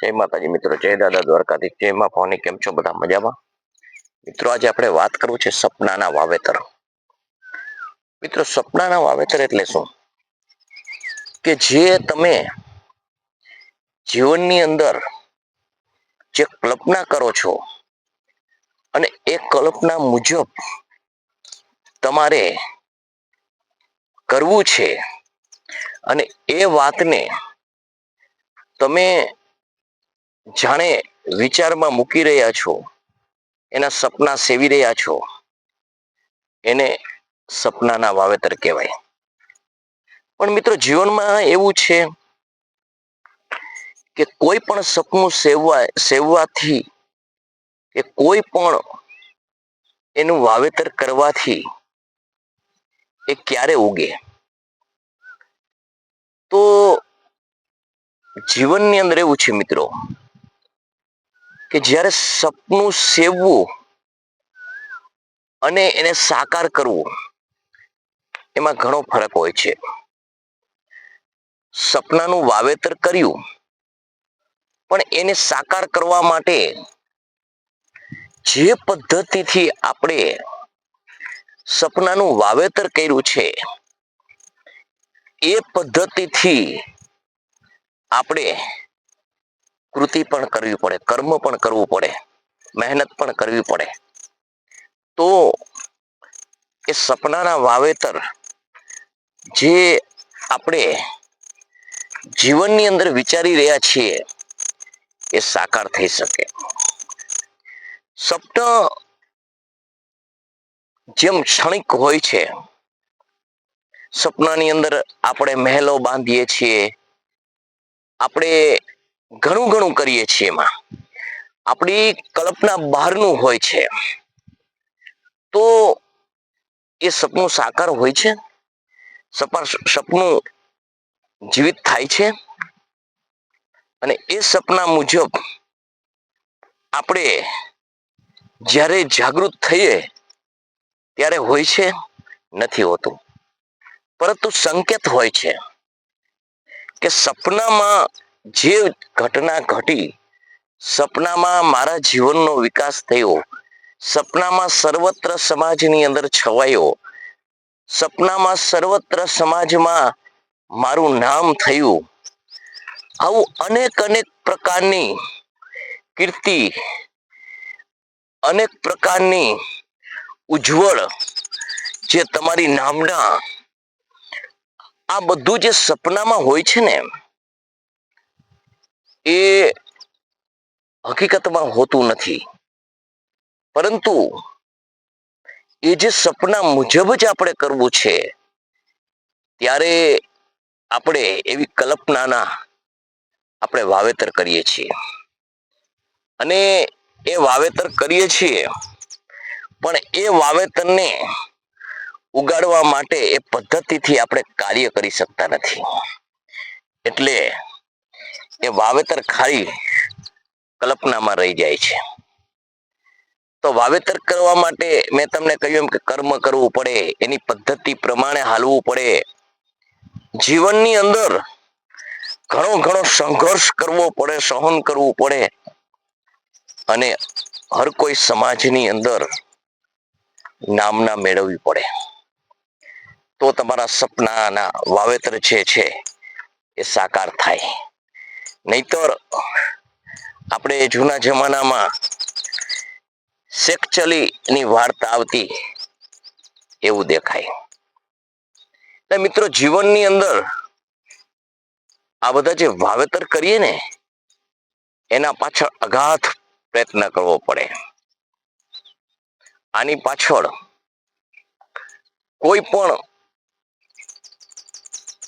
જય માતાજી મિત્રો, જય દાદા દ્વારકાધીશ, જય માં ભવાની. કેમ છો બધા? મજામાં? મિત્રો આજે આપણે વાત કરવું છે સપનાના વાવેતર. મિત્રો, સપનાના વાવેતર એટલે શું? કે જે તમે જીવનની અંદર જે કલ્પના કરો છો અને એ કલ્પના મુજબ તમારે કરવું છે અને એ વાતને તમે જાણે વિચારમાં મૂકી રહ્યા છો, એના સપના સેવી રહ્યા છો, એને સપનાના વાવેતર કહેવાય. પણ મિત્રો, જીવનમાં એવું છે કે કોઈ પણ સપનું સેવવાથી કે કોઈ પણ એનું વાવેતર કરવાથી એ ક્યારે ઉગે? તો જીવનની અંદર એવું છે મિત્રો કે જ્યારે સપનું સેવવું અને એને સાકાર કરવું, એમાં ઘણો ફરક હોય છે. સપનાનું વાવેતર કર્યું, પણ એને સાકાર કરવા માટે જે પદ્ધતિથી આપણે સપનાનું વાવેતર કર્યું છે, એ પદ્ધતિથી આપણે કૃતિ પણ કરવી પડે, કર્મ પણ કરવું પડે, મહેનત પણ કરવી પડે. તો એ સપનાના વાવેતર જે આપણે જીવનની અંદર વિચારી રહ્યા છીએ, એ સાકાર થઈ શકે. સપના જેમ ક્ષણિક હોય છે. સપનાની અંદર આપણે મહેલો બાંધીએ છીએ, આપણે ઘણું ઘણું કરીએ છીએ, એમાં આપણી કલ્પના બહારનું હોય છે. તો એ સપનું સાકાર હોય છે? સપનું જીવિત થાય છે અને એ સપના મુજબ આપણે જ્યારે જાગૃત થઈએ ત્યારે હોય છે? નથી હોતું. પરંતુ સંકેત હોય છે કે સપનામાં જે ઘટના ઘટી, સપનામાં મારા જીવનનો વિકાસ થયો, સપનામાં સર્વત્ર સમાજની અંદર છવાયો, સપનામાં સર્વત્ર સમાજમાં મારું નામ થયું, આવું અનેક અનેક પ્રકારની કીર્તિ, અનેક પ્રકારની ઉજ્જવળ જે તમારી નામના, આ બધું જે સપનામાં હોય છે ને, એ હકીકતમાં હોતું નથી. પરંતુ એ જે સપના મુજબ જ આપણે કરવું છે, ત્યારે આપણે એવી કલ્પનાના આપણે વાવેતર કરીએ છીએ. અને એ વાવેતર કરીએ છીએ, પણ એ વાવેતરને ઉગાડવા માટે એ પદ્ધતિથી આપણે કાર્ય કરી શકતા નથી. એટલે એ વાવેતર ખાલી કલ્પનામાં રહી જાય છે. તો વાવેતર કરવા માટે મેં તમને કહ્યું એમ કે કર્મ કરવું પડે, એની પદ્ધતિ પ્રમાણે હાલવું પડે. જીવનની અંદર ઘણો ઘણો સંઘર્ષ કરવો પડે, સહન કરવું પડે, અને હર કોઈ સમાજની અંદર નામના મેળવવી પડે. તો તમારા સપનાના વાવેતર જે છે એ સાકાર થાય. નહીતર આપણે જૂના જમાનામાં શેકચલીની વાર્તા આવતી એવું દેખાય. મિત્રો, જીવનની અંદર આ બધા જે વાવેતર કરીએ ને, એના પાછળ અગાધ પ્રયત્ન કરવો પડે. આની પાછળ કોઈ પણ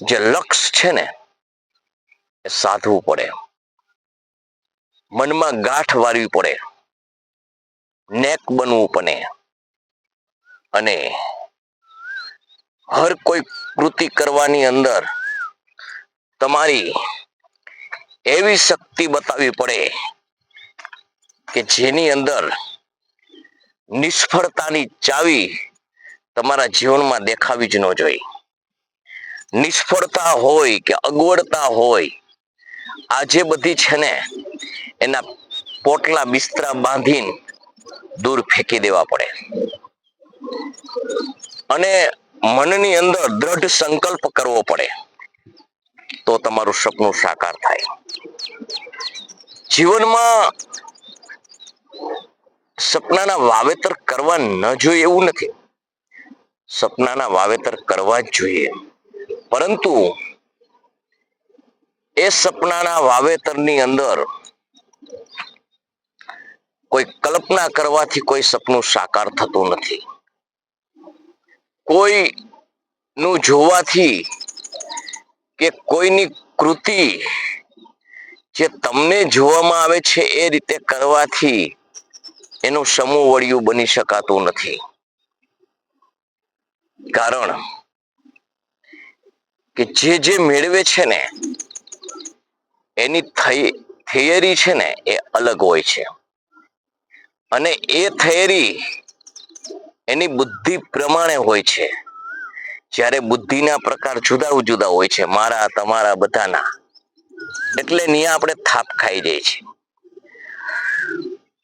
જે લક્ષ્ય છે ને, એ સાધવું પડે, મનમાં ગાંઠ વાળવી પડે, નેક બનવું પડે, અને હર કોઈ કૃતિ કરવાની અંદર તમારી એવી શક્તિ બતાવવી પડે કે જેની અંદર નિષ્ફળતાની ચાવી તમારા જીવનમાં દેખાવી જ ન જોઈ. નિષ્ફળતા હોય કે અગવડતા હોય, આજે બધી છે ને એના પોટલા બિસ્તરા બાંધીને દૂર ફેંકી દેવા પડે અને મનની અંદર દ્રઢ સંકલ્પ કરવો પડે, તો તમારું સપનું સાકાર થાય. જીવનમાં સપનાના વાવેતર કરવા ન જોઈએ એવું નથી. સપનાના વાવેતર કરવા જ જોઈએ, પરંતુ એ સપનાના વાવેતરની અંદર કોઈ કલ્પના કરવાથી કોઈ સપનું સાકાર થતું નથી. કોઈ નું જોવાથી કે કોઈની કૃતિ જે તમને જોવામાં આવે છે એ રીતે કરવાથી એનું સમૂહ વળિયું બની શકાતું નથી. કારણ કે જે મેળવે છે ને એની થિયરી છે ને એ અલગ હોય છે, અને એ થિયરી એની બુદ્ધિ પ્રમાણે હોય છે. જ્યારે બુદ્ધિના પ્રકાર જુદા જુદા હોય છે, મારા તમારા બધાના, એટલે ન્યા આપણે થાપ ખાઈ જાય છે.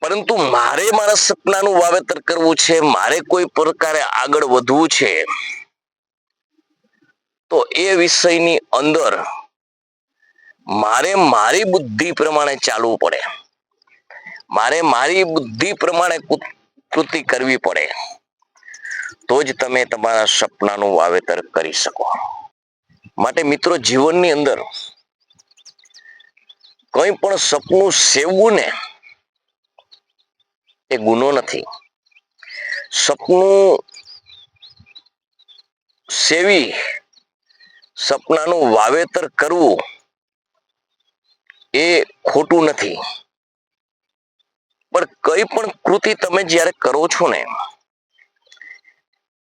પરંતુ મારે મારા સપનાનું વાવેતર કરવું છે, મારે કોઈ પ્રકારે આગળ વધવું છે, તો એ વિષયની અંદર મારે મારી બુદ્ધિ પ્રમાણે ચાલવું પડે, મારે મારી બુદ્ધિ પ્રમાણે કૃતિ કરવી પડે, તો જ તમે તમારા સપનાનું વાવેતર કરી શકો. માટે મિત્રો, જીવનની અંદર કંઈ પણ સપનું સેવવું ને એ ગુનો નથી. સપનું સેવી સપનાનું વાવેતર કરવું એ ખોટું નથી. પણ કઈ પણ કૃતિ તમે જ્યારે કરો છો ને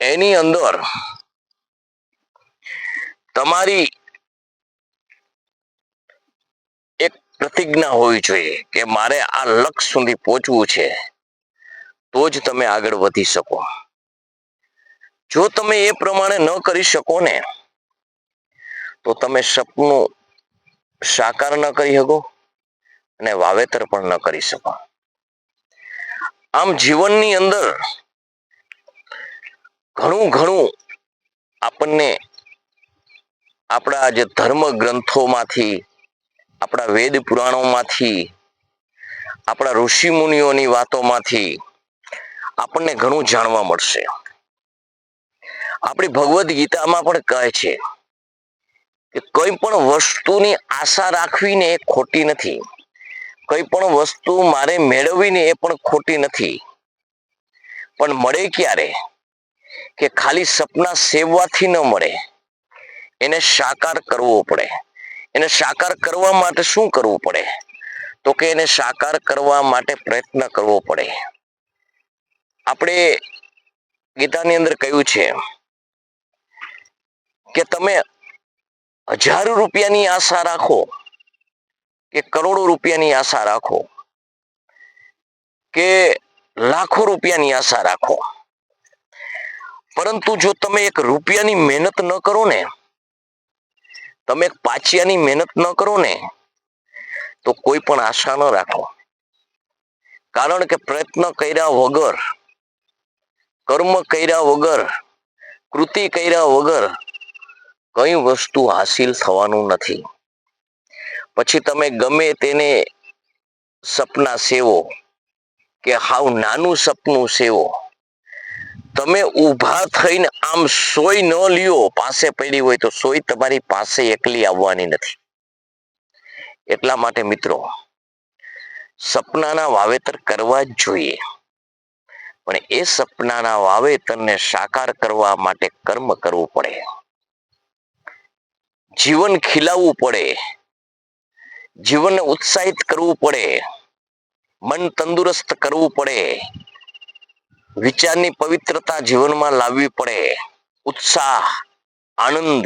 એની અંદર તમારી એક પ્રતિજ્ઞા હોવી જોઈએ કે મારે આ લક્ષ્ય સુધી પહોંચવું છે, તો જ તમે આગળ વધી શકો. જો તમે એ પ્રમાણે ન કરી શકો ને તો તમે સપનું સાકાર ન કરી શકો અને વાવેતર પણ ન કરી શકો. આમ જીવનની અંદર ઘણું ઘણું આપણને આપણા જે ધર્મ ગ્રંથોમાંથી, આપણા વેદ પુરાણોમાંથી, આપણા ઋષિ મુનિઓની વાતોમાંથી આપણને ઘણું જાણવા મળશે. આપણી ભગવદ્ ગીતામાં પણ કહે છે કે કોઈ પણ વસ્તુની આશા રાખવીને એ ખોટી નથી. કઈ પણ વસ્તુ મારે મેળવવીને એ પણ ખોટી નથી. પણ મળે ક્યારે? કે ખાલી સપના સેવવાથી ન મળે, એને સાકાર કરવો પડે. એને સાકાર કરવા માટે શું કરવું પડે? તો કે એને સાકાર કરવા માટે પ્રયત્ન કરવો પડે. આપણે ગીતાની અંદર કહ્યું છે કે તમે હજારો રૂપિયાની આશા રાખો કે કરોડો રૂપિયાની આશા રાખો કે લાખો રૂપિયાની આશા રાખો, પરંતુ જો તમે એક રૂપિયાની મહેનત ન કરો ને, તમે એક પાચિયાની મહેનત ન કરો ને, તો કોઈ પણ આશા ન રાખો. કારણ કે પ્રયત્ન કર્યા વગર, કર્મ કર્યા વગર, કૃતિ કર્યા વગર કઈ વસ્તુ હાસિલ થવાનું નથી. પછી તમે ગમે તેને સપના સેવો કે હાવ નાનું સપનું સેવો, તમે ઊભા થઈને આમ સોય ન લ્યો, પાસે પડી હોય તો સોય તમારી પાસે એકલી આવવાની નથી. એટલા માટે મિત્રો, સપનાના વાવેતર કરવા જ જોઈએ, પણ એ સપનાના વાવેતરને સાકાર કરવા માટે કર્મ કરવું પડે, જીવન ખીલાવવું પડે, જીવનને ઉત્સાહિત કરવું પડે, મન તંદુરસ્ત કરવું પડે, વિચારની પવિત્રતા જીવનમાં લાવવી પડે, ઉત્સાહ, આનંદ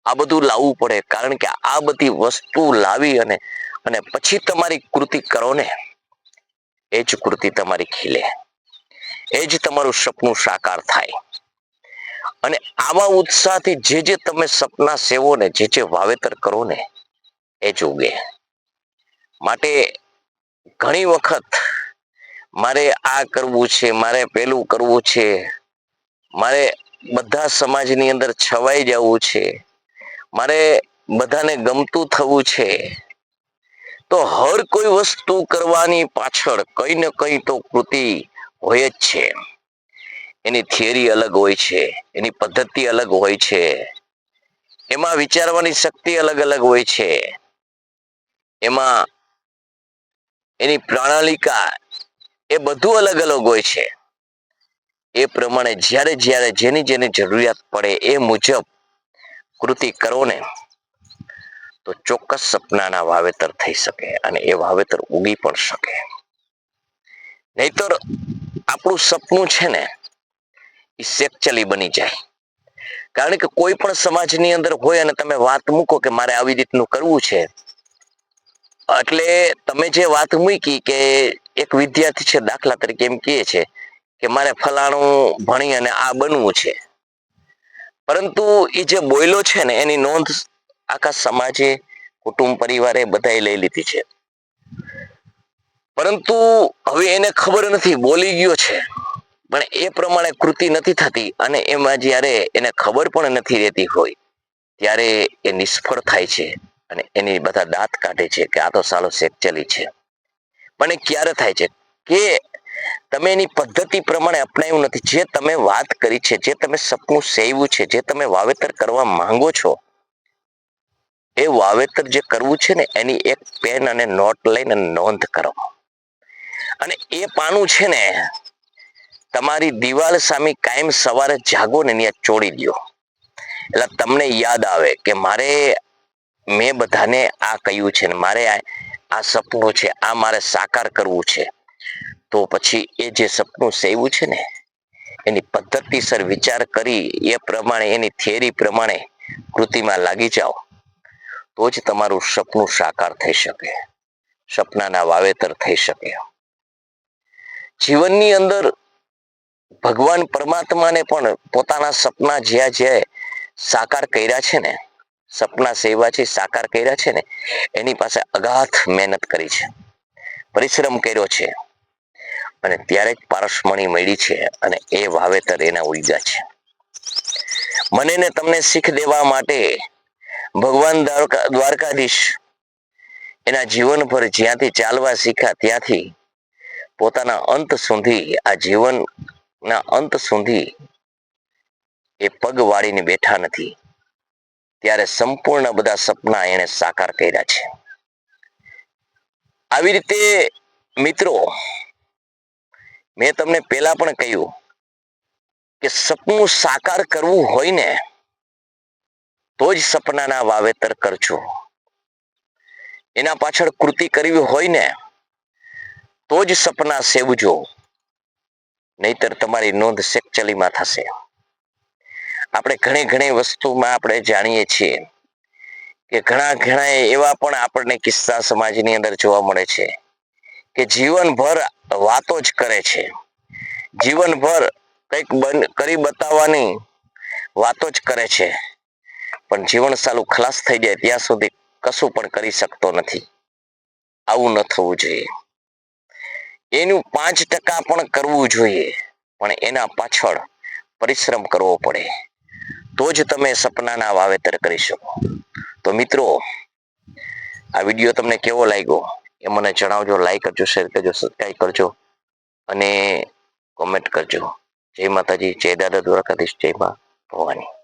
આ બધું લાવવું પડે. કારણ કે આ બધી વસ્તુ લાવી અને પછી તમારી કૃતિ કરો ને, એ જ કૃતિ તમારી ખીલે, એ જ તમારું સપનું સાકાર થાય. અને આવા ઉત્સાહથી જે તમે સપના સેવો ને, જે વાવેતર કરો ને, એ જ ઉગે. માટે ઘણી વખત મારે આ કરવું છે, મારે પેલું કરવું છે, મારે બધા સમાજની અંદર છવાઈ જવું છે, મારે બધાને ગમતું થવું છે, તો હર કોઈ વસ્તુ કરવાની પાછળ કઈ ને કઈ તો કૃતિ હોય જ છે. એની થિયરી અલગ હોય છે, એની પદ્ધતિ અલગ હોય છે, એમાં વિચારવાની શક્તિ અલગ અલગ હોય છે, એમાં એની પ્રણાલિકા એ બધું અલગ અલગ હોય છે. એ પ્રમાણે જ્યારે જ્યારે જેની જેની જરૂરિયાત પડે એ મુજબ કૃતિ કરો ને તો ચોક્કસ સપનાના વાવેતર થઈ શકે અને એ વાવેતર ઉગી પણ શકે. નહીતર આપણું સપનું છે ને એ સેકચલી બની જાય. કારણ કે કોઈ પણ સમાજની અંદર હોય અને તમે વાત મૂકો કે મારે આવી રીતનું કરવું છે, એટલે તમે જે વાત મૂકી કે એક વિદ્યાર્થી છે દાખલા તરીકે એમ કહે છે કે મારે ફલાણું ભણી અને આ બનવું છે, પરંતુ એ જે બોયલો છે ને એની નોંધ આખા સમાજે, કુટુંબ પરિવારે બધાએ લઈ લીધી છે. પરંતુ હવે એને ખબર નથી, બોલી ગયો છે પણ એ પ્રમાણે કૃતિ નથી થતી અને એમાં જ્યારે એને ખબર પણ નથી રહેતી હોય ત્યારે એ નિષ્ફળ થાય છે અને એની બધા દાંત કાઢે છે કે આ તો સાલો સેકચલી છે. પણ એ ક્યારે થાય છે કે તમે એની પદ્ધતિ પ્રમાણે અપનાવ્યું નથી. જે તમે વાત કરી છે, જે તમે સપનું સેવ્યું છે, જે તમે વાવેતર કરવા માંગો છો, એ વાવેતર જે કરવું છે ને એની એક પેન અને નોટ લઈને નોંધ કરો અને એ પાનું છે ને તમારી દિવાલ સામે કાયમ સવારે જાગો ને ત્યાં ચોડી દો. એટલે તમને યાદ આવે કે મારે મેં બધાને આ કહ્યું છે ને મારે આ સપનું છે, આ મારે સાકાર કરવું છે. તો પછી એ જે સપનું સેવ્યું છે ને એની પદ્ધતિસર વિચાર કરી એ પ્રમાણે એની થિયરી પ્રમાણે કૃતિમાં લાગી જાઓ તો જ તમારું સપનું સાકાર થઈ શકે, સપનાના વાવેતર થઈ શકે. જીવનની અંદર ભગવાન પરમાત્માને પણ પોતાના સપના જ્યાં જ્યાં સાકાર કર્યા છે ને, સપના સેવા છે, સાકાર કર્યા છે ને એની પાસે અગાધ મહેનત કરી છે, પરિશ્રમ કર્યો છે અને ત્યારે જ પારસમણી મળી છે અને એ વાવેતર એના ઉગ્યા છે. મને ને તમને શીખ દેવા માટે ભગવાન દ્વારકાધીશ એના જીવન પર જ્યાંથી ચાલવા શીખ્યા ત્યાંથી પોતાના અંત સુધી, આ જીવનના અંત સુધી એ પગ વાળીને બેઠા નથી. ત્યારે સંપૂર્ણ બધા સપના એને સાકાર કર્યા છે. આવી રીતે મિત્રો મેં તમને પેલા પણ કહ્યું કે સપનું સાકાર કરવું હોય ને તો જ સપનાના વાવેતર કરજો. એના પાછળ કૃતિ કરવી હોય ને તો જ સપના સેવજો, નહીતર તમારી નોંધ સેકચલીમાં થશે. આપણે ઘણી ઘણી વસ્તુમાં આપણે જાણીએ છીએ કે ઘણા ઘણા એવા પણ આપણને કિસ્સા સમાજની અંદર જોવા મળે છે કે જીવનભર વાતો જ કરે છે, જીવનભર કંઈક કરી બતાવવાની વાતો જ કરે છે, પણ જીવન સાલું ખલાસ થઈ જાય ત્યાં સુધી કશું પણ કરી શકતો નથી. આવું ન થવું જોઈએ. એનું 5% પણ કરવું જોઈએ, પણ એના પાછળ પરિશ્રમ કરવો પડે તો જ તમે સપનાના વાવેતર કરી શકો. તો મિત્રો આ વિડીયો તમને કેવો લાગ્યો એ મને જણાવજો. લાઈક કરજો, શેર કરજો, સબસ્ક્રાઈબ કરજો અને કોમેન્ટ કરજો. જય માતાજી, જય દાદા દ્વારકાધીશ, જય મા ભવાની.